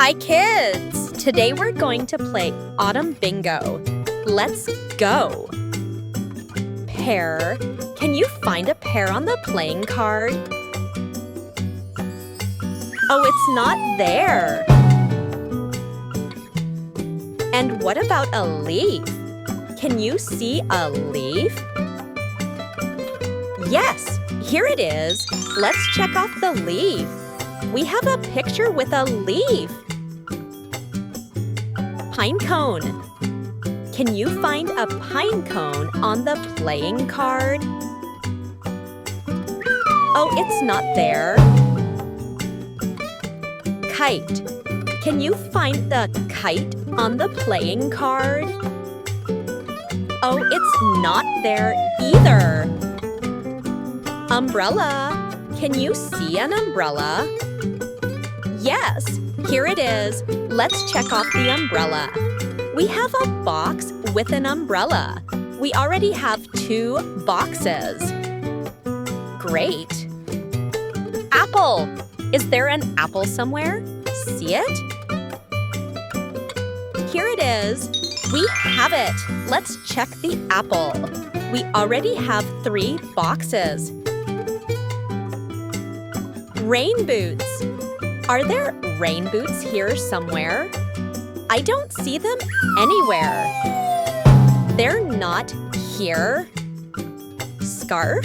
Hi kids! Today we're going to play Autumn Bingo. Let's go! Pear. Can you find a pear on the playing card? Oh, it's not there. And what about a leaf? Can you see a leaf? Yes, here it is. Let's check off the leaf. We have a picture with a leaf. Pine cone. Can you find a pine cone on the playing card? Oh, it's not there. Kite. Can you find the kite on the playing card? Oh, it's not there either. Umbrella. Can you see an umbrella? Yes, here it is. Let's check off the umbrella. We have a box with an umbrella. We already have 2 boxes. Great. Apple. Is there an apple somewhere? See it? Here it is. We have it. Let's check the apple. We already have 3 boxes. Rain boots. Are there rain boots here somewhere? I don't see them anywhere. They're not here. Scarf?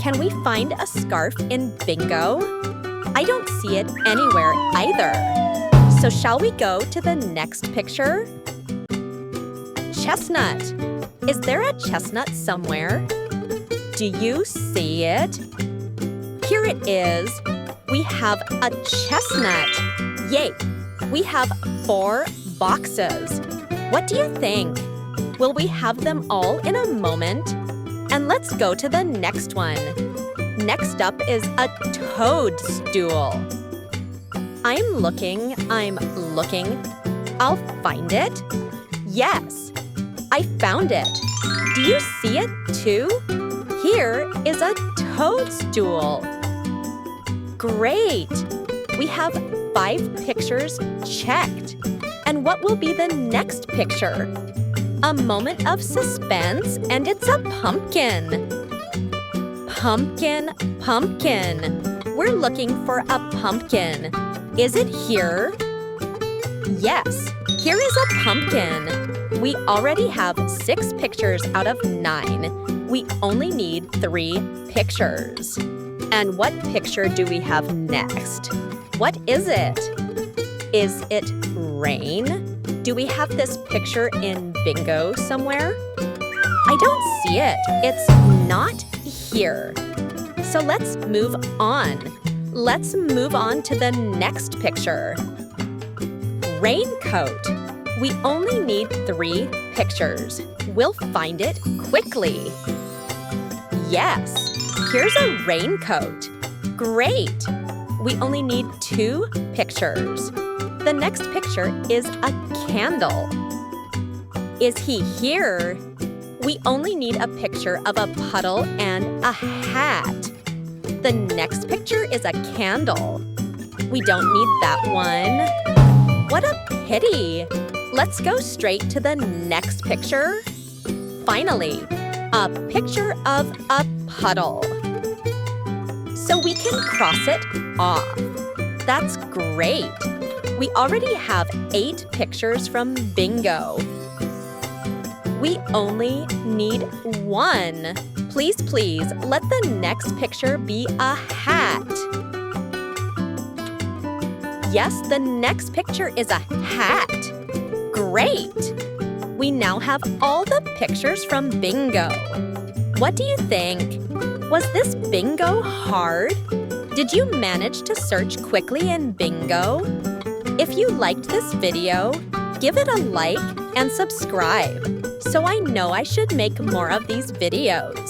Can we find a scarf in bingo? I don't see it anywhere either. So shall we go to the next picture? Chestnut. Is there a chestnut somewhere? Do you see it? Here it is. We have a chestnut. Yay! We have 4 boxes. What do you think? Will we have them all in a moment? And let's go to the next one. Next up is a toadstool. I'm looking. I'll find it. Yes, I found it. Do you see it too? Here is a toadstool. Great! We have 5 pictures checked. And what will be the next picture? A moment of suspense, and it's a pumpkin. Pumpkin, pumpkin. We're looking for a pumpkin. Is it here? Yes, here is a pumpkin. We already have 6 pictures out of 9. We only need 3 pictures. And what picture do we have next? What is it? Is it rain? Do we have this picture in bingo somewhere? I don't see it. It's not here. So let's move on. Let's move on to the next picture. Raincoat. We only need 3 pictures. We'll find it quickly. Yes. Here's a raincoat. Great! We only need 2 pictures. The next picture is a candle. Is he here? We only need a picture of a puddle and a hat. The next picture is a candle. We don't need that one. What a pity! Let's go straight to the next picture. Finally, a picture of a puddle. So we can cross it off. That's great. We already have 8 pictures from bingo. We only need 1. Please, please, let the next picture be a hat. Yes, the next picture is a hat. Great. We now have all the pictures from bingo. What do you think? Was this bingo hard? Did you manage to search quickly in bingo? If you liked this video, give it a like and subscribe so I know I should make more of these videos.